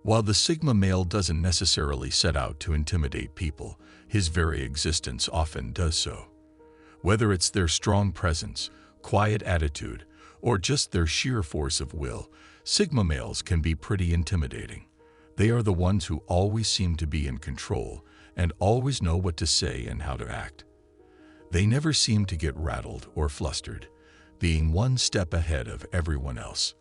While the Sigma male doesn't necessarily set out to intimidate people, his very existence often does so. Whether it's their strong presence, quiet attitude, or just their sheer force of will, Sigma males can be pretty intimidating. They are the ones who always seem to be in control and always know what to say and how to act. They never seem to get rattled or flustered, being one step ahead of everyone else.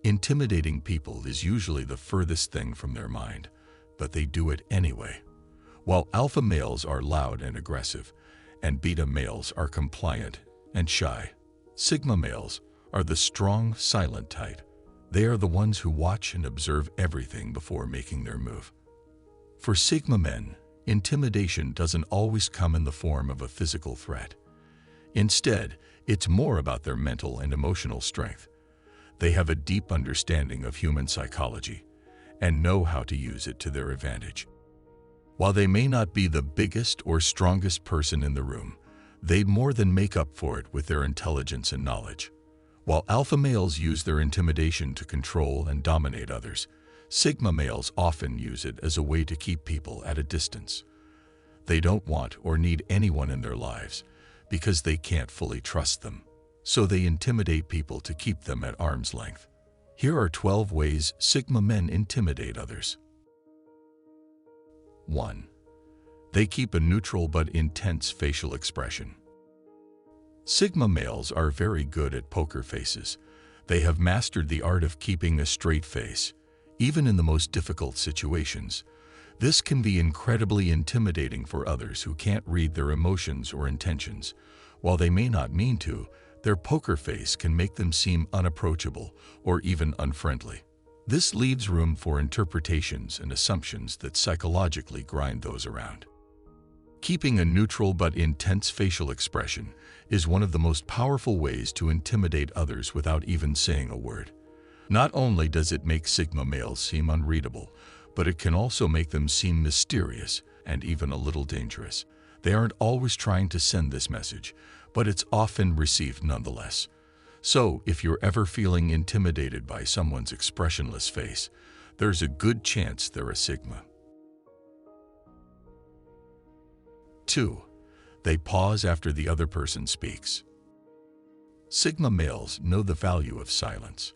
Intimidating people is usually the furthest thing from their mind, but they do it anyway. While alpha males are loud and aggressive, and beta males are compliant and shy, Sigma males are the strong, silent type. They are the ones who watch and observe everything before making their move. For Sigma men, intimidation doesn't always come in the form of a physical threat. Instead, it's more about their mental and emotional strength. They have a deep understanding of human psychology and know how to use it to their advantage. While they may not be the biggest or strongest person in the room, they more than make up for it with their intelligence and knowledge. While alpha males use their intimidation to control and dominate others, Sigma males often use it as a way to keep people at a distance. They don't want or need anyone in their lives because they can't fully trust them, so they intimidate people to keep them at arm's length. Here are 12 ways Sigma men intimidate others. 1. They keep a neutral but intense facial expression. Sigma males are very good at poker faces. They have mastered the art of keeping a straight face, even in the most difficult situations. This can be incredibly intimidating for others who can't read their emotions or intentions. While they may not mean to, their poker face can make them seem unapproachable or even unfriendly. This leaves room for interpretations and assumptions that psychologically grind those around. Keeping a neutral but intense facial expression is one of the most powerful ways to intimidate others without even saying a word. Not only does it make Sigma males seem unreadable, but it can also make them seem mysterious and even a little dangerous. They aren't always trying to send this message, but it's often received nonetheless. So, if you're ever feeling intimidated by someone's expressionless face, there's a good chance they're a Sigma. 2. They pause after the other person speaks. Sigma males know the value of silence.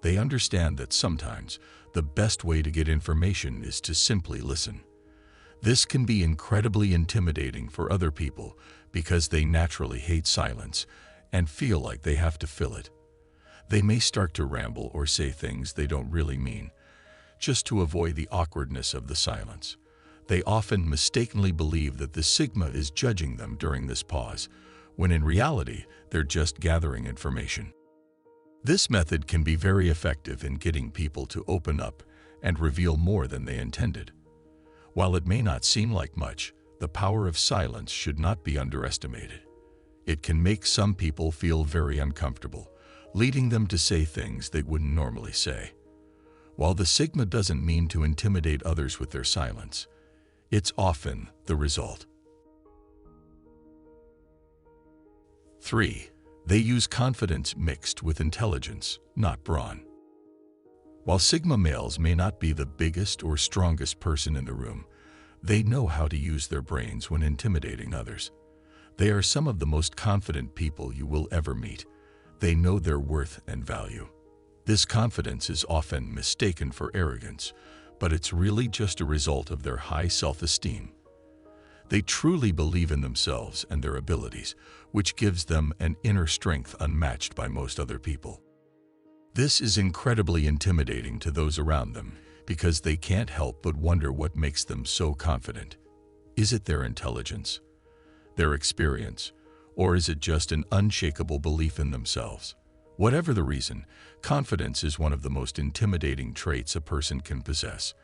They understand that sometimes the best way to get information is to simply listen. This can be incredibly intimidating for other people because they naturally hate silence and feel like they have to fill it. They may start to ramble or say things they don't really mean, just to avoid the awkwardness of the silence. They often mistakenly believe that the Sigma is judging them during this pause, when in reality, they're just gathering information. This method can be very effective in getting people to open up and reveal more than they intended. While it may not seem like much, the power of silence should not be underestimated. It can make some people feel very uncomfortable, leading them to say things they wouldn't normally say. While the Sigma doesn't mean to intimidate others with their silence, it's often the result. 3. They use confidence mixed with intelligence, not brawn. While Sigma males may not be the biggest or strongest person in the room, they know how to use their brains when intimidating others. They are some of the most confident people you will ever meet. They know their worth and value. This confidence is often mistaken for arrogance, but it's really just a result of their high self-esteem. They truly believe in themselves and their abilities, which gives them an inner strength unmatched by most other people. This is incredibly intimidating to those around them because they can't help but wonder what makes them so confident. Is it their intelligence, their experience, or is it just an unshakable belief in themselves? Whatever the reason, confidence is one of the most intimidating traits a person can possess,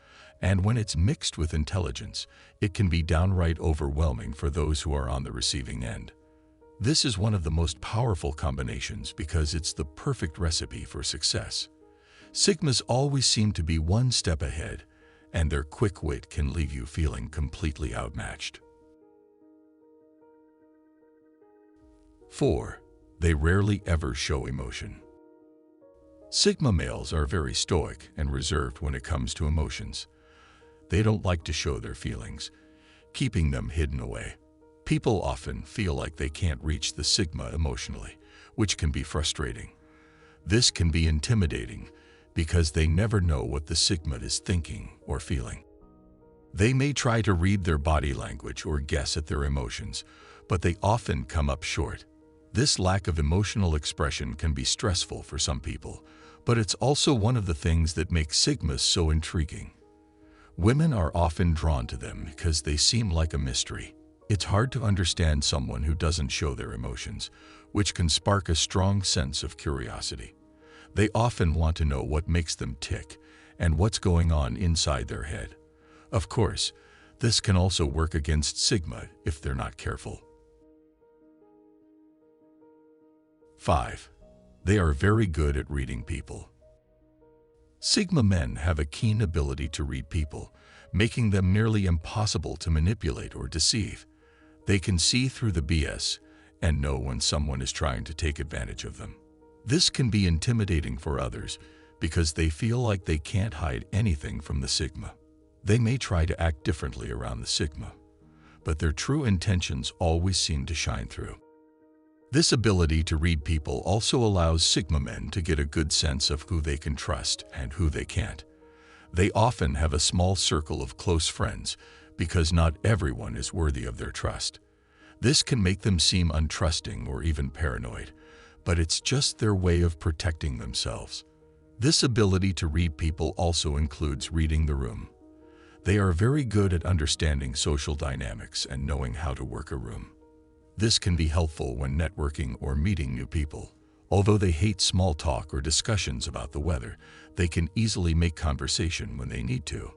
and when it's mixed with intelligence, it can be downright overwhelming for those who are on the receiving end. This is one of the most powerful combinations because it's the perfect recipe for success. Sigmas always seem to be one step ahead, and their quick wit can leave you feeling completely outmatched. 4. They rarely ever show emotion. Sigma males are very stoic and reserved when it comes to emotions. They don't like to show their feelings, keeping them hidden away. People often feel like they can't reach the Sigma emotionally, which can be frustrating. This can be intimidating because they never know what the Sigma is thinking or feeling. They may try to read their body language or guess at their emotions, but they often come up short. This lack of emotional expression can be stressful for some people, but it's also one of the things that makes Sigmas so intriguing. Women are often drawn to them because they seem like a mystery. It's hard to understand someone who doesn't show their emotions, which can spark a strong sense of curiosity. They often want to know what makes them tick and what's going on inside their head. Of course, this can also work against Sigma if they're not careful. 5. They are very good at reading people. Sigma men have a keen ability to read people, making them nearly impossible to manipulate or deceive. They can see through the BS and know when someone is trying to take advantage of them. This can be intimidating for others because they feel like they can't hide anything from the Sigma. They may try to act differently around the Sigma, but their true intentions always seem to shine through. This ability to read people also allows Sigma men to get a good sense of who they can trust and who they can't. They often have a small circle of close friends because not everyone is worthy of their trust. This can make them seem untrusting or even paranoid, but it's just their way of protecting themselves. This ability to read people also includes reading the room. They are very good at understanding social dynamics and knowing how to work a room. This can be helpful when networking or meeting new people. Although they hate small talk or discussions about the weather, they can easily make conversation when they need to.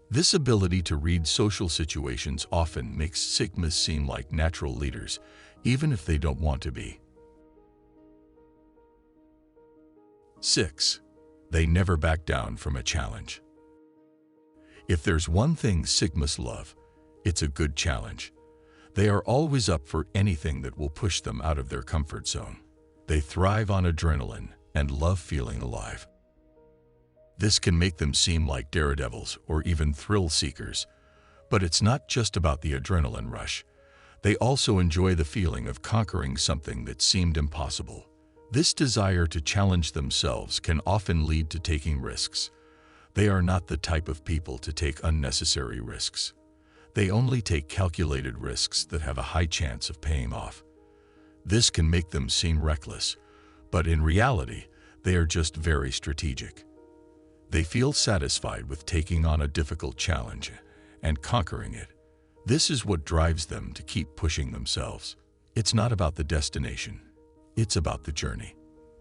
This ability to read social situations often makes Sigmas seem like natural leaders, even if they don't want to be. 6. They never back down from a challenge. If there's one thing Sigmas love, it's a good challenge. They are always up for anything that will push them out of their comfort zone. They thrive on adrenaline and love feeling alive. This can make them seem like daredevils or even thrill seekers, but it's not just about the adrenaline rush. They also enjoy the feeling of conquering something that seemed impossible. This desire to challenge themselves can often lead to taking risks. They are not the type of people to take unnecessary risks. They only take calculated risks that have a high chance of paying off. This can make them seem reckless, but in reality, they are just very strategic. They feel satisfied with taking on a difficult challenge and conquering it. This is what drives them to keep pushing themselves. It's not about the destination, it's about the journey.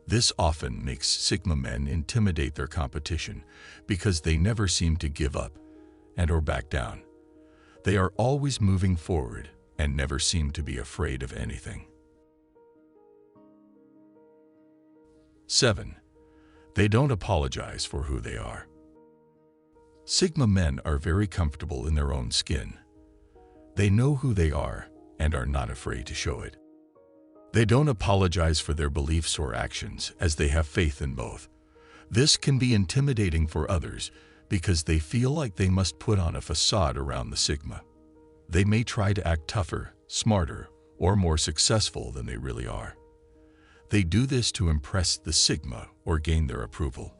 This often makes Sigma men intimidate their competition because they never seem to give up or back down. They are always moving forward and never seem to be afraid of anything. 7. They don't apologize for who they are. Sigma men are very comfortable in their own skin. They know who they are and are not afraid to show it. They don't apologize for their beliefs or actions as they have faith in both. This can be intimidating for others because they feel like they must put on a facade around the Sigma. They may try to act tougher, smarter, or more successful than they really are. They do this to impress the Sigma or gain their approval.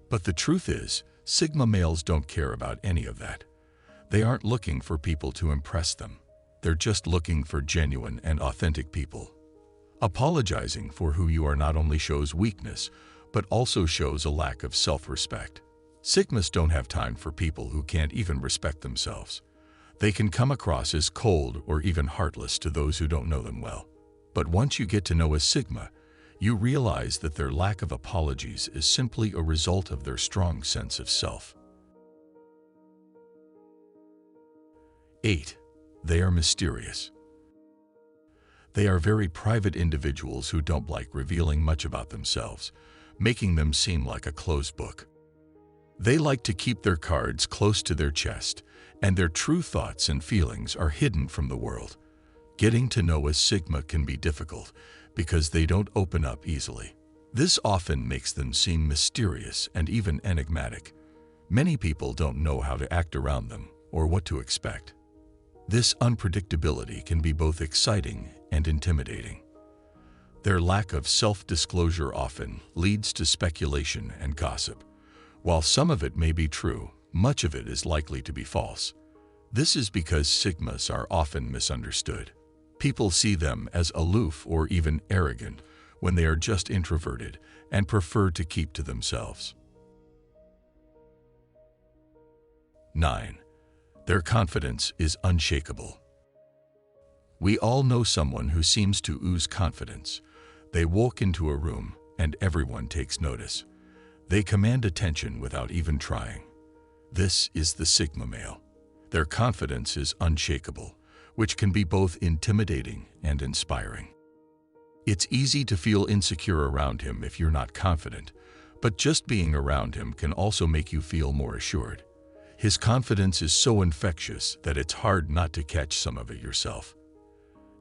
But the truth is, Sigma males don't care about any of that. They aren't looking for people to impress them. They're just looking for genuine and authentic people. Apologizing for who you are not only shows weakness, but also shows a lack of self-respect. Sigmas don't have time for people who can't even respect themselves. They can come across as cold or even heartless to those who don't know them well. But once you get to know a Sigma, you realize that their lack of apologies is simply a result of their strong sense of self. 8. They are mysterious. They are very private individuals who don't like revealing much about themselves, making them seem like a closed book. They like to keep their cards close to their chest, and their true thoughts and feelings are hidden from the world. Getting to know a Sigma can be difficult because they don't open up easily. This often makes them seem mysterious and even enigmatic. Many people don't know how to act around them or what to expect. This unpredictability can be both exciting and intimidating. Their lack of self-disclosure often leads to speculation and gossip. While some of it may be true, much of it is likely to be false. This is because Sigmas are often misunderstood. People see them as aloof or even arrogant when they are just introverted and prefer to keep to themselves. 9. Their confidence is unshakable. We all know someone who seems to ooze confidence. They walk into a room and everyone takes notice. They command attention without even trying. This is the Sigma male. Their confidence is unshakable, which can be both intimidating and inspiring. It's easy to feel insecure around him if you're not confident, but just being around him can also make you feel more assured. His confidence is so infectious that it's hard not to catch some of it yourself.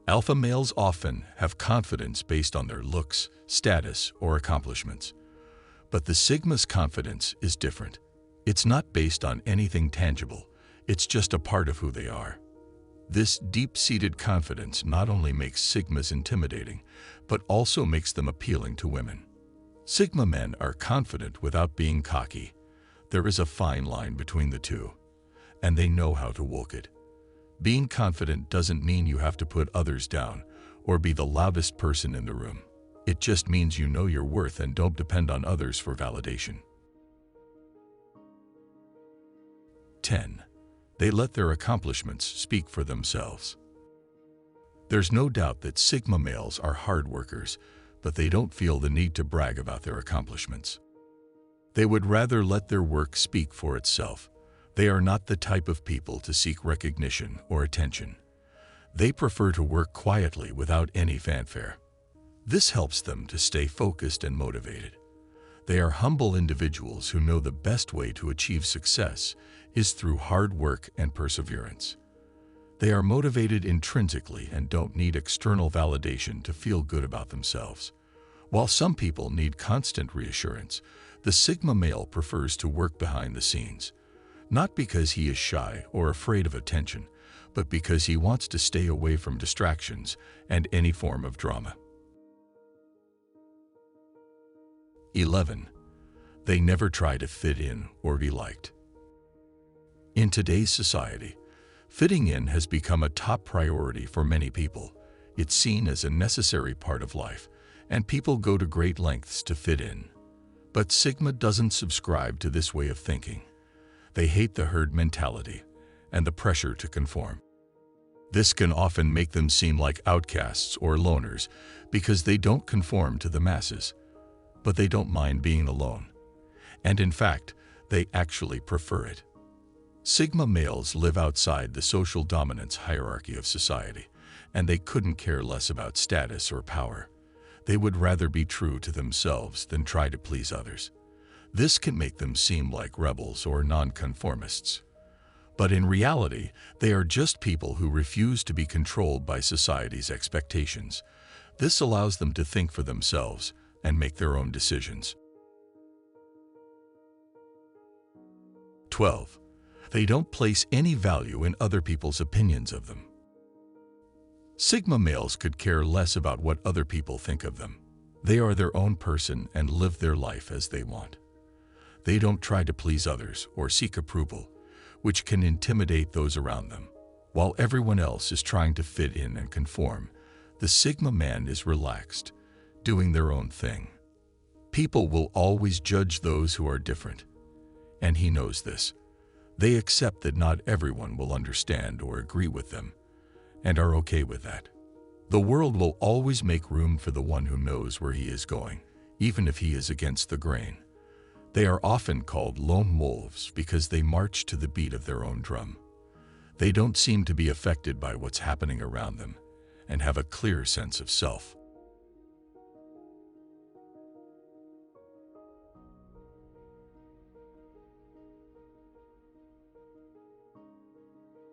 Alpha males often have confidence based on their looks, status, or accomplishments. But the Sigma's confidence is different. It's not based on anything tangible, it's just a part of who they are. This deep-seated confidence not only makes Sigmas intimidating, but also makes them appealing to women. Sigma men are confident without being cocky. There is a fine line between the two, and they know how to walk it. Being confident doesn't mean you have to put others down or be the loudest person in the room. It just means you know your worth and don't depend on others for validation. 10. They let their accomplishments speak for themselves. There's no doubt that Sigma males are hard workers, but they don't feel the need to brag about their accomplishments. They would rather let their work speak for itself. They are not the type of people to seek recognition or attention. They prefer to work quietly without any fanfare. This helps them to stay focused and motivated. They are humble individuals who know the best way to achieve success is through hard work and perseverance. They are motivated intrinsically and don't need external validation to feel good about themselves. While some people need constant reassurance, the Sigma male prefers to work behind the scenes, not because he is shy or afraid of attention, but because he wants to stay away from distractions and any form of drama. 11. They never try to fit in or be liked. In today's society, fitting in has become a top priority for many people. It's seen as a necessary part of life, and people go to great lengths to fit in. But Sigma doesn't subscribe to this way of thinking. They hate the herd mentality and the pressure to conform. This can often make them seem like outcasts or loners because they don't conform to the masses. But they don't mind being alone. And in fact, they actually prefer it. Sigma males live outside the social dominance hierarchy of society, and they couldn't care less about status or power. They would rather be true to themselves than try to please others. This can make them seem like rebels or nonconformists. But in reality, they are just people who refuse to be controlled by society's expectations. This allows them to think for themselves and make their own decisions. 12. They don't place any value in other people's opinions of them. Sigma males could care less about what other people think of them. They are their own person and live their life as they want. They don't try to please others or seek approval, which can intimidate those around them. While everyone else is trying to fit in and conform, the Sigma man is relaxed, doing their own thing. People will always judge those who are different, and he knows this. They accept that not everyone will understand or agree with them, and are okay with that. The world will always make room for the one who knows where he is going, even if he is against the grain. They are often called lone wolves because they march to the beat of their own drum. They don't seem to be affected by what's happening around them and have a clear sense of self.